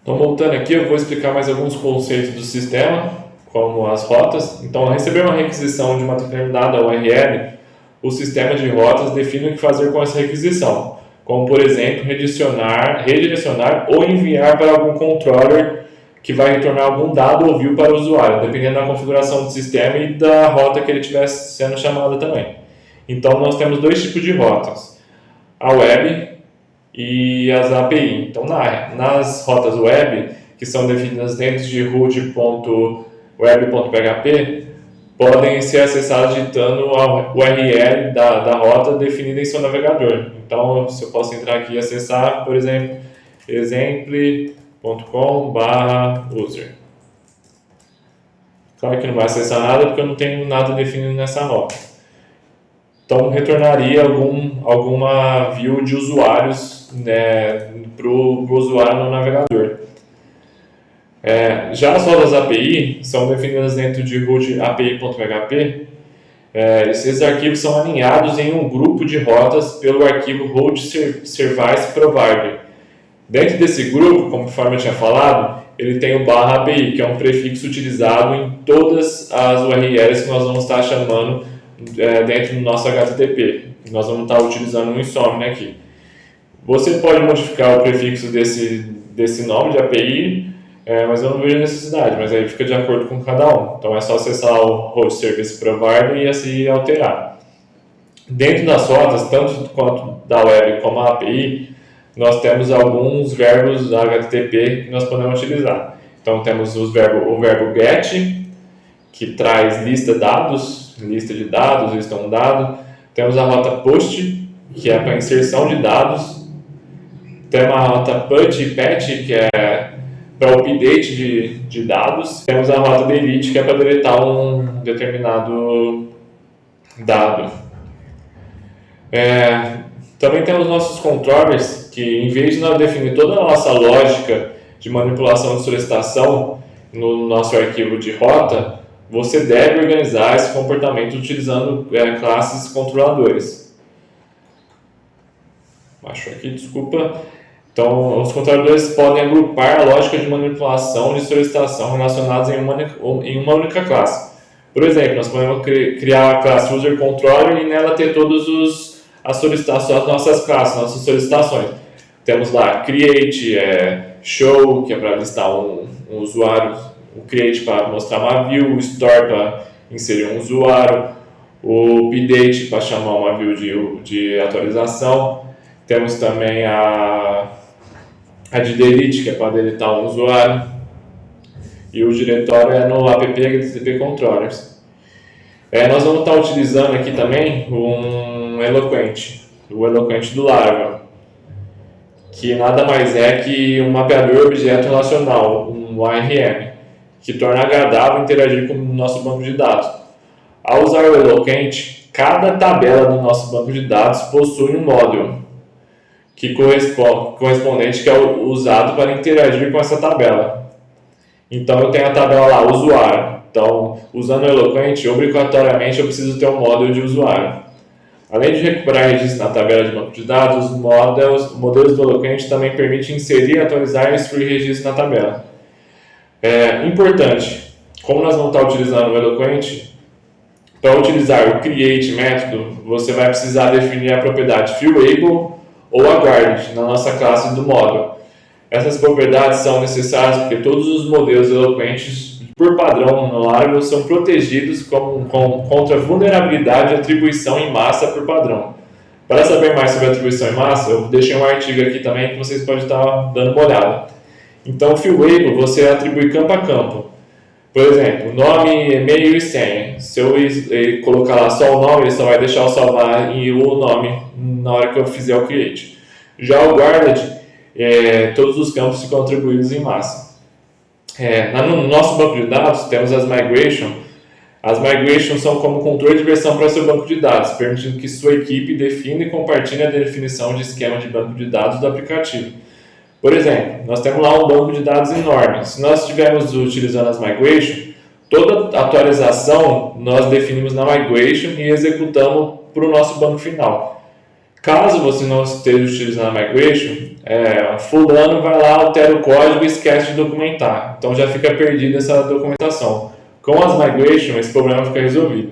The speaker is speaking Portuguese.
Então, voltando aqui, eu vou explicar mais alguns conceitos do sistema, como as rotas. Então, ao receber uma requisição de uma determinada URL, o sistema de rotas define o que fazer com essa requisição, como, por exemplo, redirecionar ou enviar para algum controller que vai retornar algum dado ou view para o usuário, dependendo da configuração do sistema e da rota que ele estiver sendo chamado também. Então, nós temos dois tipos de rotas, a web e as API. Então, nas rotas web, que são definidas dentro de root.web.php, podem ser acessadas digitando a URL da rota definida em seu navegador. Então, se eu posso entrar aqui e acessar, por exemplo, exemple.com/user. Claro que não vai acessar nada porque eu não tenho nada definido nessa rota. Então, retornaria alguma view de usuários, né, para o usuário no navegador. Já as rotas API são definidas dentro de root API.php. Esses arquivos são alinhados em um grupo de rotas pelo arquivo root service provider. Dentro desse grupo, conforme eu tinha falado, ele tem o /API, que é um prefixo utilizado em todas as URLs que nós vamos estar chamando dentro do nosso HTTP. Nós vamos estar utilizando um Insomnia aqui. Você pode modificar o prefixo desse nome de API, mas eu não vejo necessidade, mas aí fica de acordo com cada um. Então é só acessar o Host Service Provider e assim alterar. Dentro das rotas, tanto quanto da web como a API, nós temos alguns verbos da HTTP que nós podemos utilizar. Então temos o verbo get, que traz lista de dados, lista um dado. Temos a rota post, que é para inserção de dados. Temos a rota put e patch, que é para o update de dados. Temos a rota delete, que é para deletar um determinado dado. Também temos nossos controllers, que em vez de nós definir toda a nossa lógica de manipulação de solicitação no nosso arquivo de rota, você deve organizar esse comportamento utilizando classes controladores. Baixou aqui, desculpa. Então, os controladores podem agrupar a lógica de manipulação de solicitação relacionadas em uma única classe. Por exemplo, nós podemos criar a classe userController e nela ter todas as solicitações, as nossas classes, nossas solicitações. Temos lá create, show, que é para listar um usuário, o create para mostrar uma view, o store para inserir um usuário, o update para chamar uma view de atualização. Temos também a de delete, que é para deletar um usuário, e o diretório é no app HTTP Controllers. Nós vamos estar utilizando aqui também o Eloquent do Laravel, que nada mais é que um mapeador objeto relacional, um ORM, que torna agradável interagir com o nosso banco de dados. Ao usar o Eloquent, cada tabela do nosso banco de dados possui um módulo que correspondente que é usado para interagir com essa tabela. Então eu tenho a tabela lá, usuário. Então, usando o Eloquent, obrigatoriamente eu preciso ter um módulo de usuário. Além de recuperar registros na tabela de banco de dados, os modelos do Eloquent também permitem inserir, atualizar e excluir registros na tabela. Importante, como nós vamos estar utilizando o Eloquent, para utilizar o create método, você vai precisar definir a propriedade fillable ou a guard na nossa classe do módulo. Essas propriedades são necessárias porque todos os modelos eloquentes, por padrão no Laravel, são protegidos contra vulnerabilidade e atribuição em massa por padrão. Para saber mais sobre atribuição em massa, eu deixei um artigo aqui também que vocês podem estar dando uma olhada. Então, fillable, você atribui campo a campo. Por exemplo, nome, e-mail e senha. Se eu colocar lá só o nome, ele só vai deixar eu salvar e o nome na hora que eu fizer o create. Já o guarded, todos os campos ficam atribuídos em massa. No nosso banco de dados, temos as migrations. As migrations são como controle de versão para seu banco de dados, permitindo que sua equipe defina e compartilhe a definição de esquema de banco de dados do aplicativo. Por exemplo, nós temos lá um banco de dados enorme. Se nós estivermos utilizando as migrations, toda atualização nós definimos na migration e executamos para o nosso banco final. Caso você não esteja utilizando a migration, fulano vai lá, altera o código e esquece de documentar. Então já fica perdida essa documentação. Com as migration, esse problema fica resolvido.